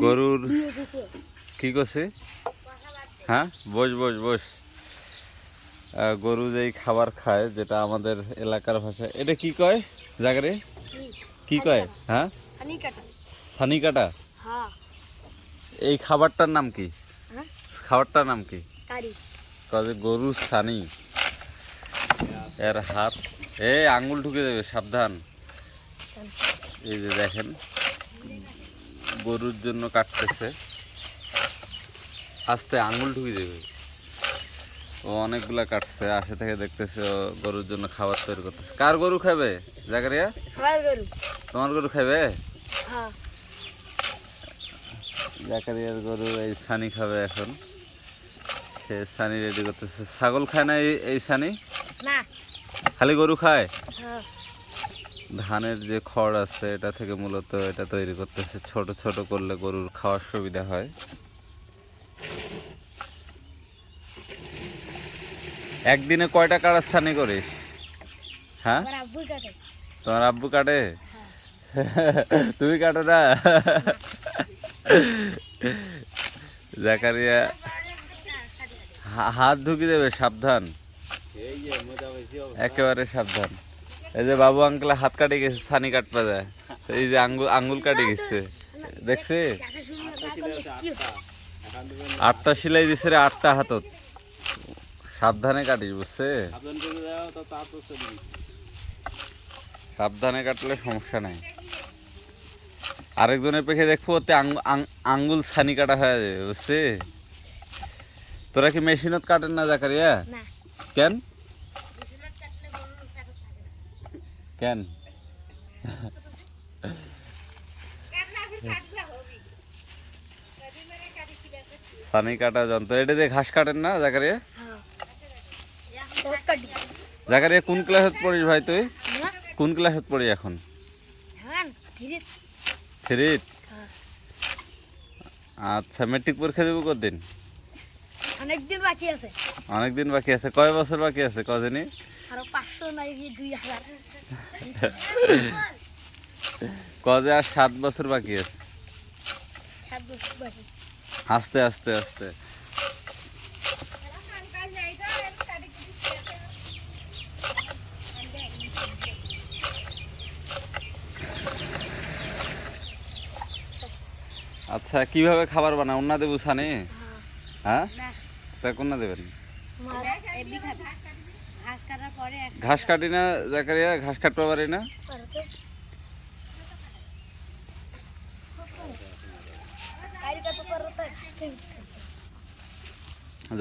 গরুর কি করছে? হ্যাঁ, বস বস বস। গরু যেই খাবার খায়, যেটা আমাদের এলাকার ভাষায় এটা কি কয় জায়গারে? কি কয়? হ্যাঁ, সানি কাটা। এই খাবারটার নাম কি? খাবারটার নাম কি? কাজে গরুর সানি। এর হাত আঙ্গুল ঢুকে দেবে, সাবধান। এই যে দেখেন, গরুর জন্য কাটতেছে, আস্তে আঙ্গুল ঢুকে দেবে। ও অনেকগুলা কাটছে, আসে থেকে দেখতেছে ও গরুর জন্য খাবার তৈরি করতেছে। কার গরু খাবে জাকারিয়া? তোমার গরু খাবে? জাকারিয়ার গরু এই ছানি খাবে এখন। সে ছানি রেডি করতেছে। ছাগল খায় না এই ছানি? খালি গরু খায়? ধানের যে খড় আছে এটা থেকে মূলত এটা তৈরি করতেছে। ছোট ছোট করলে গরুর খাওয়ার সুবিধা হয়। একদিনে কয়টা কাটার ছানি করিস? হ্যাঁ, তোমার আব্বু কাটে? তুমি কাটো না? জাকারিয়া হাত ঢুকি দেবে, সাবধান, একেবারে সাবধান। এই যে বাবু আঙ্কেল হাত কাটে গেছে, ছানি কাটপা যায়। এই যে আঙ্গুল কাটে গেছে, দেখছি। 8টা সেলাই দিছে রে, 8টা হাতত। সাবধানে কাটিস, বুঝছে? সাবধানে কাটলে সমস্যা নাই। আরেকজনের পেখে দেখবো ওতে আঙ্গুল ছানি কাটা হয়ে যাবে, বুঝছে? তোরা কি মেশিনত কাটেন না জাকারিয়া? কেন কেন? ছানি কাটা যন্ত্র, এটা দিয়ে ঘাস কাটেন না জাকারিয়া? জাকারিয়া কোন ক্লাসে পড়িস ভাই তুই? কোন ক্লাসে পড়ি এখন? 3। আচ্ছা, মেট্রিক পরীক্ষা দেবো কতদিন? অনেকদিন বাকি আছে। অনেকদিন বাকি আছে। কয় বছর বাকি আছে কদিনই? আরো 500 নাই 2000। কজে আর 7 বছর বাকি আছে। 7 বছর বাকি। আস্তে আস্তে আস্তে। আচ্ছা, কিভাবে খাবার বানায়? উন্না দেবো ছানে? হ্যাঁ, তা কোননা দেবেন? ঘাস কাটি না জাকারিয়া? ঘাস কাটতে পারি না?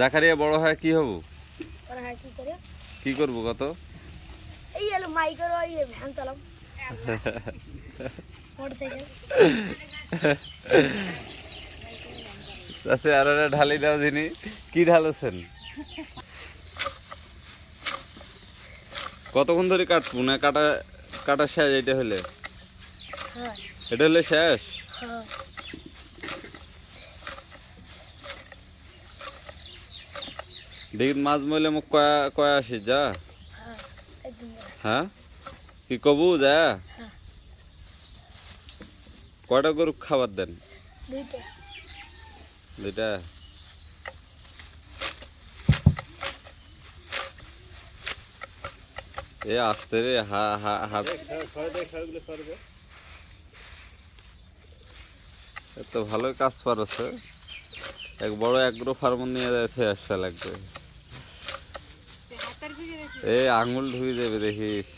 জাকারিয়া বড় হয় কি হব? কি করব কত? এই হলো মাইক্রো এই ভ্যান চালাম। মোটরসাইকেল। আচ্ছা, আর ঢালি দাও যিনি। কি ঢালছেন? কতক্ষণ ধরে কাটবো? না কাটা কাটা শেষ? এটা হলে এটা হলে শেষ? দেখি মাছ মইলে মুখ কয়া আসি যা। হ্যাঁ, কি কবু যা? কয়টা গরু খাবার দেন? 2টা। এ আসতে রে, এত ভালো কাজ পারছে। এক বড় এগ্রো ফার্ম নিয়ে যাইতে আসা লাগবে। আঙুল ঢুকে যাবে দেখিস।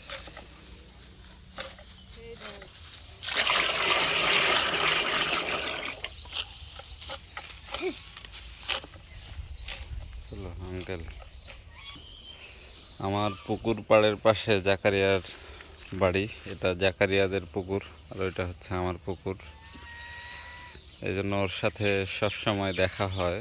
চলো আঙ্কেল। আমার পুকুর পাড়ের পাশে জাকারিয়ার বাড়ি। এটা জাকারিয়াদের পুকুর, আর ওইটা হচ্ছে আমার পুকুর। এই জন্য ওর সাথে সব সময় দেখা হয়।